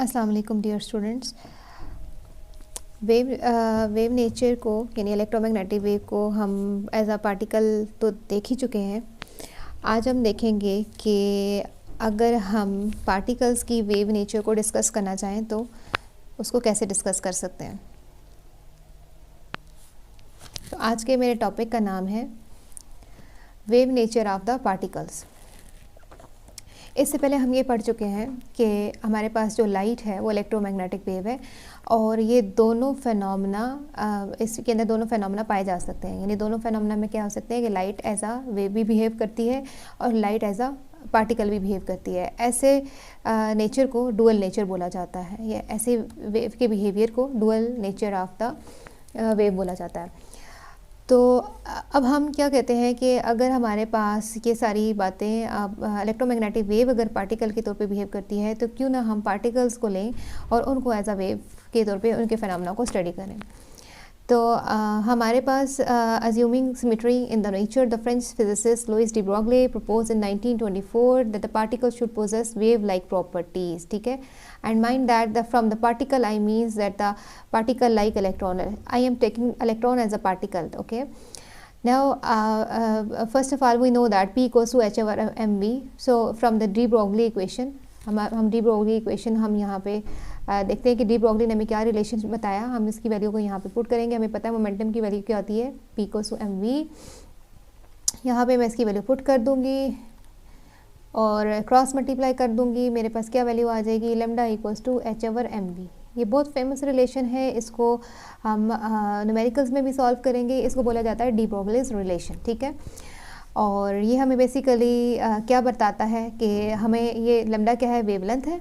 अस्सलाम वालेकुम dear students. Wave nature को यानी इलेक्ट्रोमैग्नेटिक वेव को हम एज अ पार्टिकल तो देख ही चुके हैं। आज हम देखेंगे कि अगर हम पार्टिकल्स की वेव नेचर को डिस्कस करना चाहें तो उसको कैसे डिस्कस कर सकते हैं। तो आज के मेरे टॉपिक का नाम है wave nature of the particles. इससे पहले हम ये पढ़ चुके हैं कि हमारे पास जो लाइट है वो इलेक्ट्रोमैग्नेटिक वेव है और ये दोनों फेनोमेना इसके अंदर दोनों फेनोमेना पाए जा सकते हैं। यानी दोनों फेनोमेना में क्या हो सकते हैं कि लाइट एज अ वेव भी बिहेव करती है और लाइट एज अ पार्टिकल भी बिहेव करती है। ऐसे नेचर को डुअल नेचर बोला जाता है या ऐसे वेव के बिहेवियर को dual nature of the wave बोला जाता है। तो अब हम क्या कहते हैं कि अगर हमारे पास ये सारी बातें इलेक्ट्रोमैग्नेटिक वेव अगर पार्टिकल के तौर पे बिहेव करती है तो क्यों ना हम पार्टिकल्स को लें और उनको एज अ वेव के तौर पे उनके फिनोमेना को स्टडी करें। तो हमारे पास assuming symmetry in the nature, the French physicist Louis de Broglie proposed in 1924 that the particle should possess wave like properties. ठीक है, and mind that from the particle I means that the particle like electron. I am taking electron as a particle. Okay. Now first of all we know that P equals to h over mv. So from the de Broglie equation हम de Broglie equation हम यहाँ पे देखते हैं कि de Broglie ने हमें क्या रिलेशन बताया। हम इसकी वैल्यू को यहाँ पे पुट करेंगे। हमें पता है मोमेंटम की वैल्यू क्या होती है, p equals to m v. यहाँ पे मैं इसकी वैल्यू पुट कर दूँगी और क्रॉस मल्टीप्लाई कर दूँगी। मेरे पास क्या वैल्यू आ जाएगी, lambda equals to h over m v. ये बहुत फेमस रिलेशन है, इसको हम न्यूमेरिकल्स में भी सॉल्व करेंगे। इसको बोला जाता है डी ब्रोगलीज रिलेशन। ठीक है, और ये हमें बेसिकली क्या बताता है कि हमें ये लेमडा क्या है, वेवलेंथ है।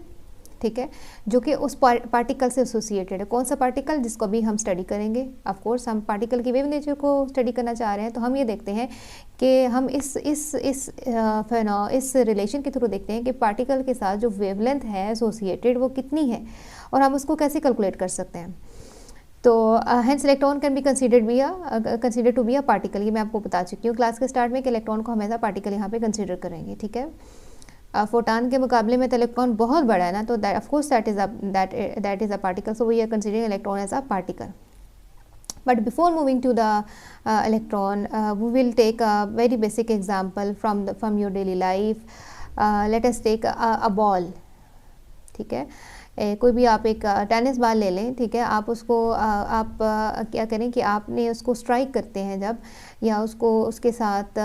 ठीक है, जो कि उस पार्टिकल से एसोसिएटेड है। कौन सा पार्टिकल, जिसको अभी हम स्टडी करेंगे। ऑफ कोर्स हम पार्टिकल की वेव नेचर को स्टडी करना चाह रहे हैं, तो हम ये देखते हैं कि हम इस रिलेशन के थ्रू देखते हैं कि पार्टिकल के साथ जो वेवलेंथ है एसोसिएटेड वो कितनी है और हम उसको कैसे कैलकुलेट कर सकते हैं। तो hence electron can be consider to be a particle. ये मैं आपको बता चुकी हूँ क्लास के स्टार्ट में कि इलेक्ट्रॉन को हम एज अ पार्टिकल यहाँ पे कंसीडर करेंगे। ठीक है, फोटान के मुकाबले में तो इलेक्ट्रॉन बहुत बड़ा है ना, तो of course that is a particle. So we are considering electron as a particle. But before moving to the electron, we will take a very basic example from your daily life. Let us take a ball. ठीक है, कोई भी आप एक tennis ball ले लें। ठीक है, आप उसको आप क्या करें कि आपने उसको स्ट्राइक करते हैं जब, या उसको उसके साथ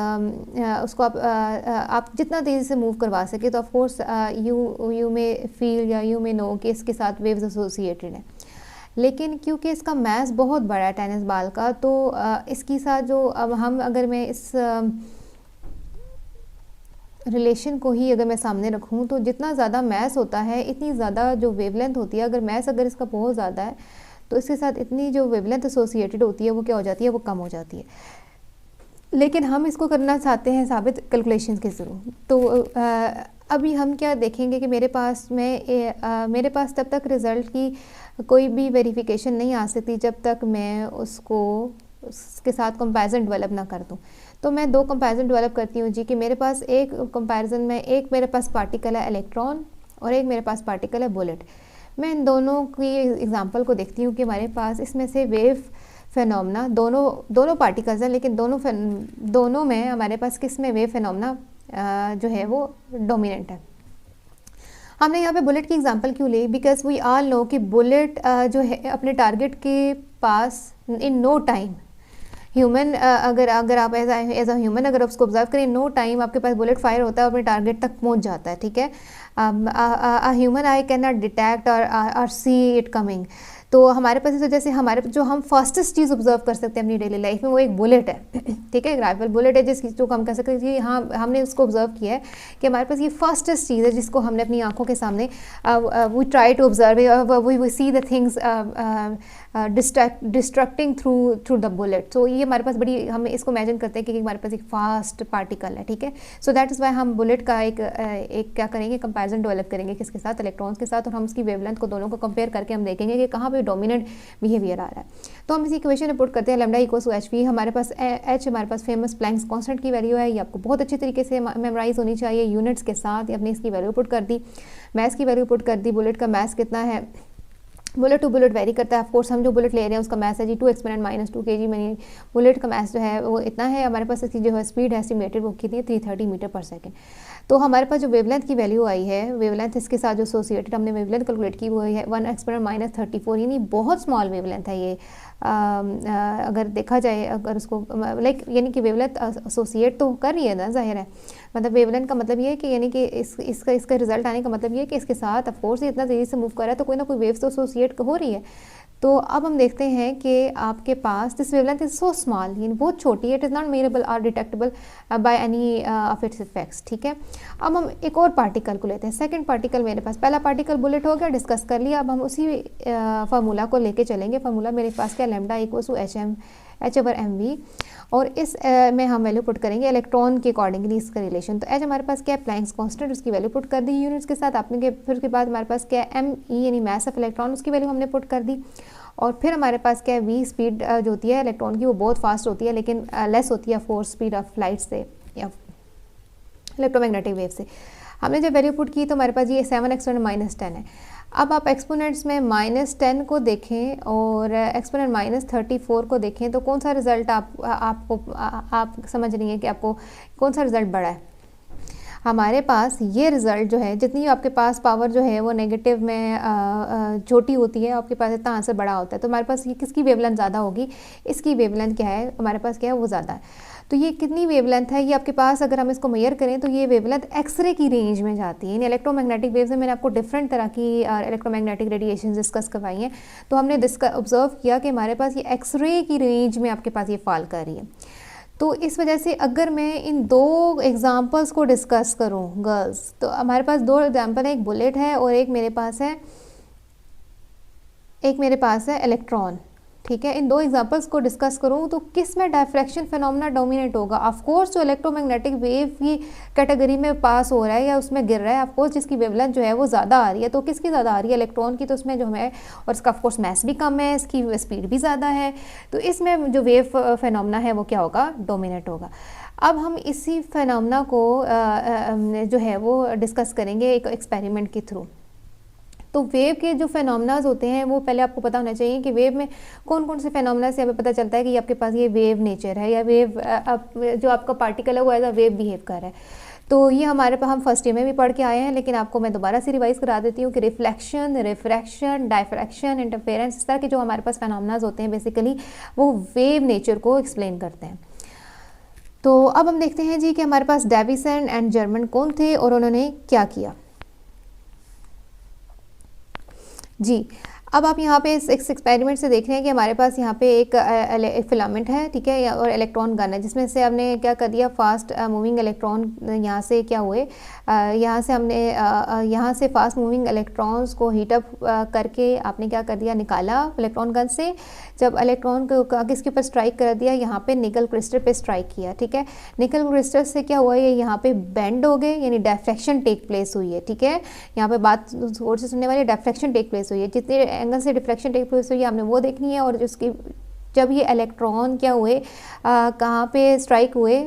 उसको आप जितना तेज़ी से मूव करवा सके तो ऑफ कोर्स यू में फील या यू में नो कि इसके साथ वेव्स एसोसिएटेड है। लेकिन क्योंकि इसका मैस बहुत बड़ा है टेनिस बॉल का, तो इसके साथ जो अब अगर मैं इस रिलेशन को ही अगर मैं सामने रखूं तो जितना ज़्यादा मैस होता है इतनी ज़्यादा जो वेवलेंथ होती है। अगर इसका बहुत ज़्यादा है तो इसके साथ इतनी जो वेवलेंथ एसोसिएटेड होती है वो क्या हो जाती है, वो कम हो जाती है। लेकिन हम इसको करना चाहते हैं साबित कैलकुलेशंस के थ्रू। तो अभी हम क्या देखेंगे कि मेरे पास तब तक रिज़ल्ट की कोई भी वेरिफिकेशन नहीं आ सकती जब तक मैं उसके साथ कंपैरिजन डेवलप ना कर दूं। तो मैं दो कंपैरिजन डेवलप करती हूँ जी, कि मेरे पास एक कंपैरिजन में एक मेरे पास पार्टिकल है इलेक्ट्रॉन और एक मेरे पास पार्टिकल है बुलेट। मैं इन दोनों की एग्जांपल को देखती हूँ कि हमारे पास इसमें से वेव फिनोमेना दोनों पार्टिकल्स हैं, लेकिन दोनों में हमारे पास किस में वेव फिनोमेना जो है वो डोमिनेंट है। हमने यहाँ पे बुलेट की एग्जांपल क्यों ली, बिकॉज वी ऑल नो कि बुलेट जो है अपने टारगेट के पास इन नो टाइम ह्यूमन अगर आप एज अ ह्यूमन अगर उसको ऑब्जर्व करें, नो टाइम आपके पास बुलेट फायर होता है और अपने टारगेट तक पहुंच जाता है। ठीक है, human I can not detect और सी इट कमिंग। तो हमारे पास इस वजह से जो हम फास्टेस्ट चीज़ ऑब्जर्व कर सकते हैं अपनी डेली लाइफ में वो एक बुलेट है। ठीक है, राइफल बुलेट है जो हम कह सकते हैं कि हाँ हमने उसको ऑब्जर्व किया है कि हमारे पास ये फास्टेस्ट चीज़ है जिसको हमने अपनी आंखों के सामने we try to observe, we see the things destructing through the bullet. तो ये हमारे पास बड़ी, हम इसको इमेजिन करते हैं कि हमारे पास एक फास्ट पार्टिकल है। ठीक है, सो दैट इज़ वाई हम बुलेट का एक क्या करेंगे, कंपैरिजन डेवलप करेंगे किसके साथ, इलेक्ट्रॉन्स के साथ, और हम उसकी वेवलेंथ को दोनों को कंपेयर करके हम देखेंगे कि कहाँ पे कोई डोमिनेंट बिहेवियर आ रहा है। तो हम इसी इक्वेशन में पुट करते हैं lambda equals to h v. हमारे पास एच हमारे पास फेमस प्लैंक्स कांस्टेंट की वैल्यू है, ये आपको बहुत अच्छी तरीके से मेमोराइज होनी चाहिए यूनिट्स के साथ। अपने इसकी वैल्यू पुट कर दी, मैथ की वैल्यू पुट कर दी। बुलेट का मैथ कितना है, बुलेट टू बुलेट वेरी करता है। ऑफकोर्स हम जो बुलेट ले रहे हैं उसका मैथ है जी 2 एक्सपोनेंट -2 kg में बुलेट का मैथ जो है वो इतना है। हमारे पास इसकी जो है स्पीड है एस्टिमेटेड वो कितनी है 330 मीटर पर सेकंड। तो हमारे पास जो वेवलेंथ की वैल्यू आई है, वेवलेंथ इसके साथ जो एसोसिएटेड हमने वेवलेंथ कैलकुलेट की वो है 1 एक्सपोनेंट -34, यानी बहुत स्मॉल वेवलेंथ है ये। अगर देखा जाए, अगर उसको लाइक यानी कि वेवलेंथ एसोसिएट तो कर रही है ना, जाहिर है। मतलब वेवलेंथ का मतलब ये है कि यानी कि इसका रिजल्ट आने का मतलब ये है कि इसके साथ ऑफकोर्स ये इतना तेज़ी से मूव कर रहा है तो कोई ना कोई वेव्स तो एसोसिएट हो रही है। तो अब हम देखते हैं कि आपके पास this wavelength is so small, यानी बहुत छोटी है, इट इज़ नॉट मेजरेबल और detectable by any of its effects. ठीक है, अब हम एक और पार्टिकल को लेते हैं। सेकंड पार्टिकल मेरे पास, पहला पार्टिकल बुलेट हो गया, डिस्कस कर लिया। अब हम उसी फार्मूला को लेके चलेंगे। फार्मूला मेरे पास क्या, लैम्डा इक्वल्स टू H/mv, और इस में हम वैल्यू पुट करेंगे इलेक्ट्रॉन के अकॉर्डिंगली इसका रिलेशन। तो एच हमारे पास क्या है, प्लैंक्स कांस्टेंट, उसकी वैल्यू पुट कर दी यूनिट्स के साथ आपने। फिर उसके बाद हमारे पास क्या है, me यानी मास ऑफ इलेक्ट्रॉन, उसकी वैल्यू हमने पुट कर दी। और फिर हमारे पास क्या है, v स्पीड जो होती है इलेक्ट्रॉन की वो बहुत फास्ट होती है, लेकिन लेस होती है फोर्स स्पीड ऑफ लाइट से या इलेक्ट्रोमैग्नेटिक वेव से। हमने जब वैल्यू पुट की तो हमारे पास ये 7 एक्सपोनेंट -10 है। अब आप एक्सपोनेंट्स में -10 को देखें और एक्सपोनेंट -34 को देखें तो कौन सा रिजल्ट आप समझ रही हैं कि आपको कौन सा रिजल्ट बड़ा है। हमारे पास ये रिज़ल्ट जो है, जितनी आपके पास पावर जो है वो नेगेटिव में छोटी होती है, आपके पास इतना आंसर बड़ा होता है। तो हमारे पास ये किसकी वेवलेंथ ज़्यादा होगी, इसकी वेवलेंथ क्या है, हमारे पास क्या है वो ज़्यादा है। तो ये कितनी वेवलेंथ है, ये आपके पास अगर हम इसको मेजर करें तो ये वेवलेंथ एक्सरे की रेंज में जाती है। यानी इलेक्ट्रोमैग्नेटिक वेव्स में मैंने आपको डिफरेंट तरह की इलेक्ट्रोमैग्नेटिक रेडिएशन डिस्कस करवाई हैं। तो हमने ऑब्जर्व किया कि हमारे पास ये एक्सरे की रेंज में आपके पास ये फॉल कर रही है। तो इस वजह से अगर मैं इन दो एग्जांपल्स को डिस्कस करूं गर्ल्स, तो हमारे पास दो एग्जांपल है, एक बुलेट है और एक मेरे पास है इलेक्ट्रॉन। ठीक है, इन दो एग्जांपल्स को डिस्कस करूं तो किस में डायफ्रैक्शन फिनोमेना डोमिनेट होगा। ऑफकोर्स जो इलेक्ट्रोमैग्नेटिक वेव की कैटेगरी में पास हो रहा है या उसमें गिर रहा है, ऑफकोर्स जिसकी वेवलेंथ जो है वो ज़्यादा आ रही है। तो किसकी ज़्यादा आ रही है, इलेक्ट्रॉन की। तो उसमें जो है, और इसका ऑफकोर्स मैस भी कम है, इसकी स्पीड भी ज़्यादा है, तो इसमें जो वेव फिनोमेना है वो क्या होगा, डोमिनेट होगा। अब हम इसी फिनोमेना को जो है वो डिस्कस करेंगे एक एक्सपेरिमेंट के थ्रू। तो वेव के जो फेनोमेनाज होते हैं वो पहले आपको पता होना चाहिए कि वेव में कौन कौन से फेनोमेना से हमें पता चलता है कि आपके पास ये वेव नेचर है या वेव जो आपका पार्टिकल है वो एज अ वेव बिहेव कर रहा है। तो ये हमारे पास हम फर्स्ट ईयर में भी पढ़ के आए हैं, लेकिन आपको मैं दोबारा से रिवाइज करा देती हूँ कि रिफ्लेक्शन, रिफ्रैक्शन, डायफ्रैक्शन, इंटरफेरेंस, इस तरह के जो हमारे पास फेनोमेनाज होते हैं बेसिकली वो वेव नेचर को एक्सप्लेन करते हैं। तो अब हम देखते हैं जी कि हमारे पास डेविसन एंड जर्मन कौन थे और उन्होंने क्या किया जी। अब आप यहाँ पे इस एक्सपेरिमेंट से देख रहे हैं कि हमारे पास यहाँ पे एक फिलामेंट है, ठीक है, और इलेक्ट्रॉन गन है, जिसमें से हमने क्या कर दिया, फास्ट मूविंग इलेक्ट्रॉन यहाँ से क्या हुए, यहाँ से हमने यहाँ से फास्ट मूविंग इलेक्ट्रॉन्स को हीटअप करके आपने क्या कर दिया, निकाला इलेक्ट्रॉन गन से। जब इलेक्ट्रॉन को किसके ऊपर स्ट्राइक कर दिया, यहाँ पे निकल क्रिस्टल पे स्ट्राइक किया, ठीक है। निकल क्रिस्टल से क्या हुआ, ये यहाँ पे बेंड हो गए, यानी डिफ्रैक्शन टेक प्लेस हुई है, ठीक है। यहाँ पे बात जोर से सुनने वाली, डिफ्रैक्शन टेक प्लेस हुई है, जितने एंगल से डिफ्रैक्शन टेक प्लेस हुई है हमने वो देखनी है। और जिसकी जब ये इलेक्ट्रॉन क्या हुए, कहाँ पे स्ट्राइक हुए,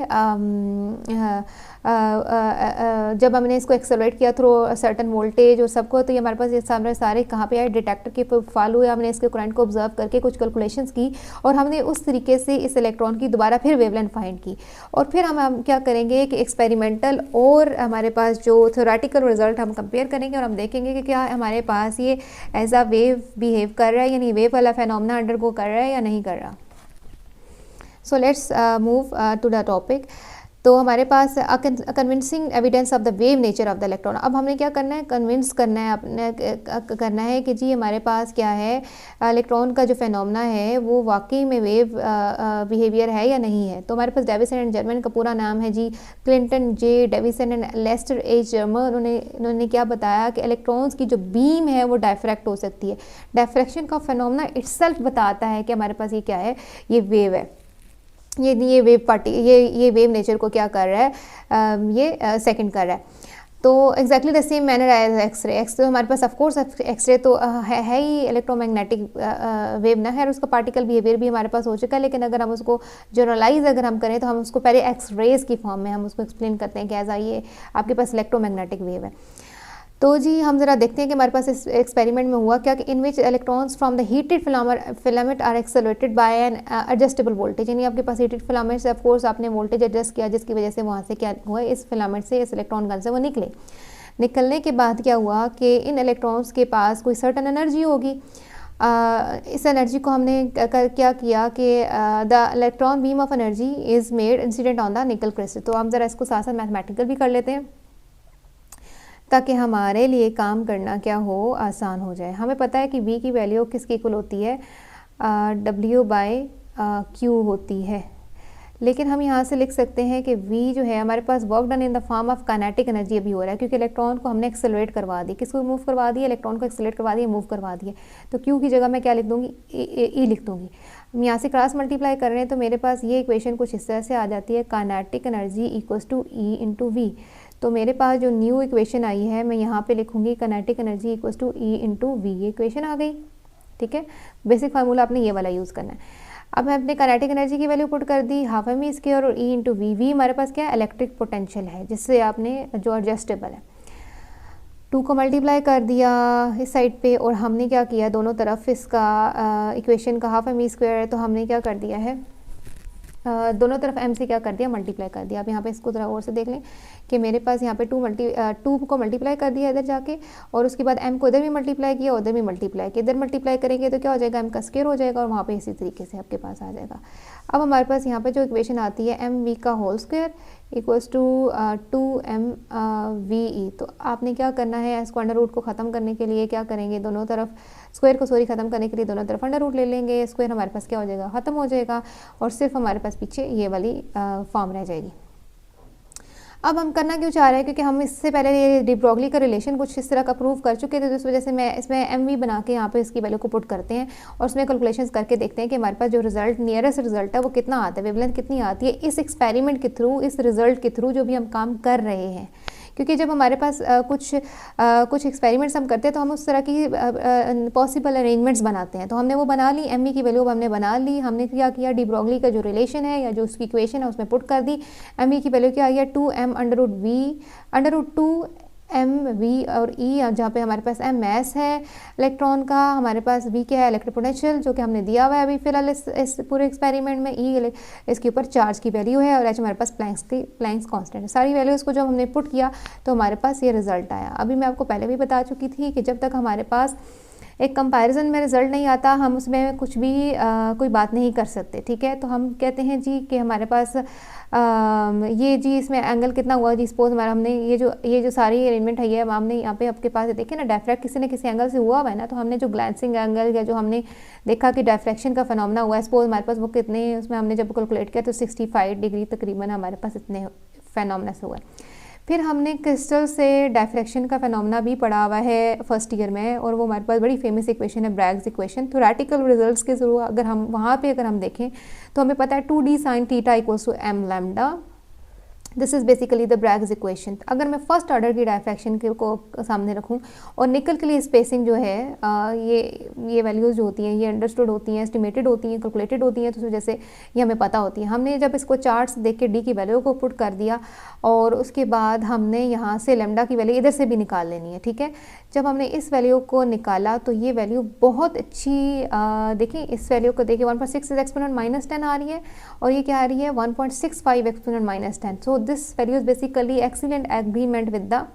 जब हमने इसको एक्सेलरेट किया थ्रू सर्टन वोल्टेज और सबको, तो ये हमारे पास ये सारे कहाँ पे आए, डिटेक्टर के फॉल हुए। हमने इसके करंट को ऑब्जर्व करके कुछ कैलकुलेशंस की और हमने उस तरीके से इस इलेक्ट्रॉन की दोबारा फिर वेवलेंथ फाइंड की। और फिर हम क्या करेंगे कि एक्सपेरिमेंटल और हमारे पास जो थ्योरेटिकल रिजल्ट हम कंपेयर करेंगे और हम देखेंगे कि क्या हमारे पास ये एज अ वेव बिहेव कर रहा है, यानी वेव वाला फेनोमेना अंडरगो कर रहा है या नहीं कर रहा। So let's move to the topic. तो हमारे पास convincing evidence of the wave nature of the electron. अब हमने क्या करना है, कन्विंस करना है, अपने करना है कि जी हमारे पास क्या है, इलेक्ट्रॉन का जो फेनोमेना है वो वाकई में वेव बिहेवियर है या नहीं है। तो हमारे पास डेविसन एंड जर्मन का पूरा नाम है जी Clinton J Davisson and Lester H Germer. उन्होंने क्या बताया कि इलेक्ट्रॉन्स की जो बीम है वो डायफ्रैक्ट हो सकती है। डायफ्रैक्शन का फेनोमेना इटसेल्फ बताता है कि हमारे पास ये क्या है, ये वेव है, ये वेव वेव नेचर को क्या कर रहा है, ये सेकंड कर रहा है। तो exactly the same manner as X-ray. तो हमारे पास ऑफकोर्स एक्सरे तो है ही इलेक्ट्रोमैग्नेटिक वेव ना, खैर उसका पार्टिकल बिहेवियर भी हमारे पास हो चुका है, लेकिन अगर हम उसको जनरलाइज अगर हम करें तो हम उसको पहले एक्स रेज की फॉर्म में हम उसको एक्सप्लेन करते हैं कि एज ये आपके पास इलेक्ट्रोमैग्नेटिक वेव है। तो जी हम ज़रा देखते हैं कि हमारे पास इस एक्सपेरिमेंट में हुआ क्या कि in which electrons from the heated filament are accelerated by an adjustable voltage, यानी आपके पास हीटेड फिलामेंट से ऑफकोर्स आपने वोल्टेज एडजस्ट किया, जिसकी वजह से वहाँ से क्या हुआ, इस फिलामेंट से, इस इलेक्ट्रॉन गन से वो निकलने के बाद क्या हुआ कि इन इलेक्ट्रॉन्स के पास कोई सर्टन एनर्जी होगी। इस एनर्जी को हमने क्या किया कि the electron beam of energy is made incident on the nickel crystal. तो हम ज़रा इसको साथ साथ मैथमेटिकल भी कर लेते हैं ताकि हमारे लिए काम करना क्या हो, आसान हो जाए। हमें पता है कि V की वैल्यू किसकी इक्वल होती है, W/Q होती है, लेकिन हम यहाँ से लिख सकते हैं कि V जो है हमारे पास work done in the form of kinetic energy अभी हो रहा है, क्योंकि इलेक्ट्रॉन को हमने एक्सेलरेट करवा दी। किसको मूव करवा दिया, इलेक्ट्रॉन को एक्सेलरेट करवा दिया, मूव करवा दिया। तो Q की जगह मैं क्या लिख दूँगी, E लिख दूँगी। हम यहाँ से क्रॉस मल्टीप्लाई कर रहे हैं तो मेरे पास ये इक्वेशन कुछ इस तरह से आ जाती है, kinetic energy equals to E into V। तो मेरे पास जो न्यू इक्वेशन आई है मैं यहाँ पे लिखूँगी kinetic energy equals to E into V। ये इक्वेशन आ गई, ठीक है। बेसिक फार्मूला आपने ये वाला यूज़ करना है। अब हमने काइनेटिक एनर्जी की वैल्यू पुट कर दी, हाफ एम ई स्क्वायर और E इंटू V। V हमारे पास क्या है, इलेक्ट्रिक पोटेंशियल है, जिससे आपने जो एडजस्टेबल है 2 को मल्टीप्लाई कर दिया इस साइड पे, और हमने क्या किया, दोनों तरफ इसका इक्वेशन का हाफ एम ई स्क्वायर है तो हमने क्या कर दिया है, दोनों तरफ m से क्या कर दिया, मल्टीप्लाई कर दिया। अब यहाँ पे इसको ज़रा और से देख लें कि मेरे पास यहाँ पे 2 को मल्टीप्लाई कर दिया इधर जाके, और उसके बाद m को इधर भी मल्टीप्लाई किया, उधर भी मल्टीप्लाई किया। इधर मल्टीप्लाई करेंगे तो क्या हो जाएगा, m का स्क्वायर हो जाएगा, और वहाँ पे इसी तरीके से आपके पास आ जाएगा। अब हमारे पास यहाँ पे जो इक्वेशन आती है mv का whole square equals to 2mve। तो आपने क्या करना है, इसको अंडर रूट को ख़त्म करने के लिए क्या करेंगे, दोनों तरफ स्क्वायर को ख़त्म करने के लिए दोनों तरफ अंडर रूट ले लेंगे। स्क्वायर हमारे पास क्या हो जाएगा, ख़त्म हो जाएगा, और सिर्फ हमारे पास पीछे ये वाली फॉर्म रह जाएगी। अब हम करना क्यों चाह रहे हैं, क्योंकि हम इससे पहले ये डी ब्रॉगली का रिलेशन कुछ इस तरह का प्रूव कर चुके थे, तो इस वजह से मैं इसमें mv बना के यहाँ पे इसकी वैल्यू को पुट करते हैं और उसमें कैलकुलेशंस करके देखते हैं कि हमारे पास जो रिजल्ट नियरेस्ट रिजल्ट है वो कितना आता है, वेवलेंथ कितनी आती है इस एक्सपेरिमेंट के थ्रू, इस रिजल्ट के थ्रू जो भी हम काम कर रहे हैं। क्योंकि जब हमारे पास कुछ एक्सपेरिमेंट्स हम करते हैं तो हम उस तरह की पॉसिबल अरेंजमेंट्स बनाते हैं। तो हमने वो बना ली, एम ई की वैल्यू हमने बना ली। हमने क्या किया, डी ब्रॉगली का जो रिलेशन है या जो उसकी इक्वेशन है उसमें पुट कर दी। एम ई की वैल्यू क्या आई है, 2m/v m/v और E, जहाँ पे हमारे पास m mass है इलेक्ट्रॉन का, हमारे पास V क्या है, इलेक्ट्रिक पोटेंशियल जो कि हमने दिया हुआ है अभी फिलहाल इस पूरे एक्सपेरिमेंट में। E इसके ऊपर चार्ज की वैल्यू है, और H हमारे पास प्लैंक्स कांस्टेंट है। सारी वैल्यूज़ को जब हमने पुट किया तो हमारे पास ये रिजल्ट आया। अभी मैं आपको पहले भी बता चुकी थी कि जब तक हमारे पास एक कंपैरिजन में रिज़ल्ट नहीं आता हम उसमें कुछ भी कोई बात नहीं कर सकते, ठीक है। तो हम कहते हैं जी कि हमारे पास ये जी इसमें एंगल कितना हुआ जी, सपोज हमारा हमने ये जो सारी अरेंजमेंट है ये हमने यहाँ पे आपके पास देखे ना, डायफ्रैक्ट किसी न किसी एंगल से हुआ है ना, तो हमने जो ग्लैंसिंग एंगल या जो हमने देखा कि डायफ्रैक्शन का फिनोमेना हुआ है, सपोज हमारे पास वो कितने, उसमें हमने जब कैलकुलेट किया तो 65 डिग्री तकरीबन हमारे पास इतने फिनोमेना से हुआ है। फिर हमने क्रिस्टल से डायफ्रैक्शन का फिनोमेना भी पढ़ा हुआ है फर्स्ट ईयर में, और वो हमारे पास बड़ी फेमस इक्वेशन है, ब्रैग्स इक्वेशन। थ्योरेटिकल रिजल्ट्स के थ्रू अगर हम वहाँ पे अगर हम देखें तो हमें पता है 2d sin theta equals to m lambda. This is basically the Bragg's equation. अगर मैं फर्स्ट ऑर्डर की डायफ्रैक्शन को सामने रखूं और निकल के लिए स्पेसिंग जो है ये वैल्यूज़ जो होती हैं ये अंडरस्टूड होती हैं, एस्टिमेटेड होती हैं, कैलकुलेटेड होती हैं, तो उस वजह से ये हमें पता होती है। हमने जब इसको चार्ट्स देख के डी की वैल्यू को पुट कर दिया और उसके बाद हमने यहाँ से लैम्डा की वैल्यू इधर से भी निकाल लेनी है, ठीक है। जब हमने इस वैल्यू को निकाला तो ये वैल्यू बहुत अच्छी देखिए, इस वैल्यू को देखिए 1.6 एक्सपोनेंट -10 आ रही है, और ये क्या आ रही है 1.65 exponent -10। So this value is basically excellent agreement with the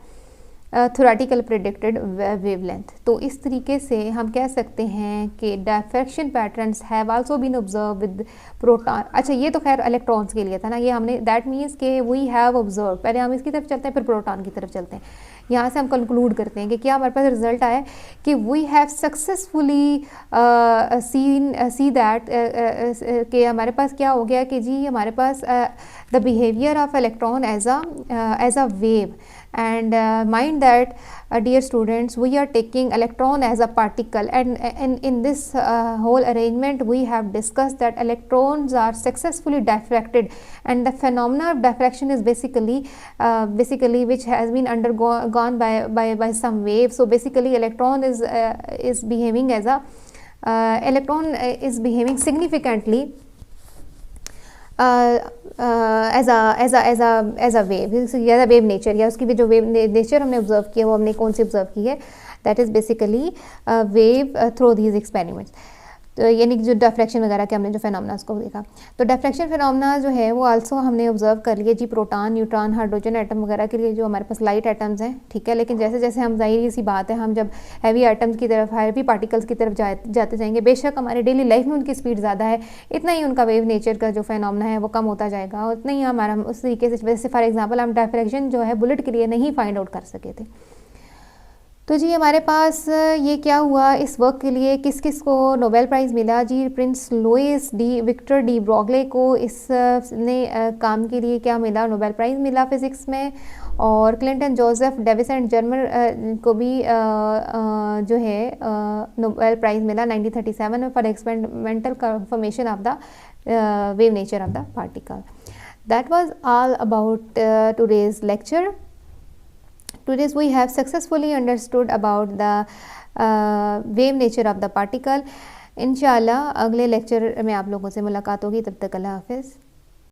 theoretical predicted wavelength. तो इस तरीके से हम कह सकते हैं कि diffraction patterns have also been observe with proton. अच्छा, ये तो खैर इलेक्ट्रॉन्स के लिए था ना, ये हमने दैट मीन्स कि वी हैव ऑब्जर्व। पहले हम इसकी तरफ चलते हैं फिर प्रोटॉन की तरफ चलते हैं। यहाँ से हम कंक्लूड करते हैं कि क्या हमारे पास रिजल्ट आया कि we have successfully see that कि हमारे पास क्या हो गया कि जी हमारे पास the behaviour of electron as a wave. and mind that dear students, we are taking electron as a particle, and in this whole arrangement we have discussed that electrons are successfully diffracted, and the phenomena of diffraction is basically which has been undergone by some wave. So basically electron is behaving as a is behaving significantly as a wave, या wave nature, या उसकी भी जो wave nature हमने observe किया वो हमने कौन सी ऑब्जर्व की है, that is basically wave through these experiments. तो यानी कि जो डिफ्रैक्शन वगैरह के हमने जो फिनोमेना उसको देखा, तो डिफ्रैक्शन फिनोमेना जो है वो आल्सो हमने ऑब्जर्व कर लिए जी प्रोटॉन, न्यूट्रॉन, हाइड्रोजन एटम वगैरह के लिए जो हमारे पास लाइट एटम्स हैं, ठीक है। लेकिन जैसे जैसे हम जाहिर सी बात है हम जब हैवी एटम्स की तरफ, हैवी पार्टिकल्स की तरफ जाते जाएंगे, बेशक हमारे डेली लाइफ में उनकी स्पीड ज़्यादा है, इतना ही उनका वेव नेचर का जो फिनोमेना है वो कम होता जाएगा, और उतना ही हमारा उस तरीके से, जैसे फॉर एग्जाम्पल हम डिफ्रैक्शन जो है बुलेट के लिए नहीं फाइंड आउट कर सके थे। तो जी हमारे पास ये क्या हुआ, इस वर्क के लिए किस किस को नोबेल प्राइज़ मिला जी, Prince Louis de Victor de Broglie को इसने काम के लिए क्या मिला, नोबेल प्राइज़ मिला फिज़िक्स में, और Clinton Joseph Davis and Germer को भी जो है नोबेल प्राइज़ मिला 1937 में for experimental confirmation of the wave nature of the particle. That was all about today's lecture. Today we have successfully understood about the wave nature of the particle। इंशाल्लाह अगले lecture में आप लोगों से मुलाकात होगी, तब तक अल्लाह हाफ़िज़।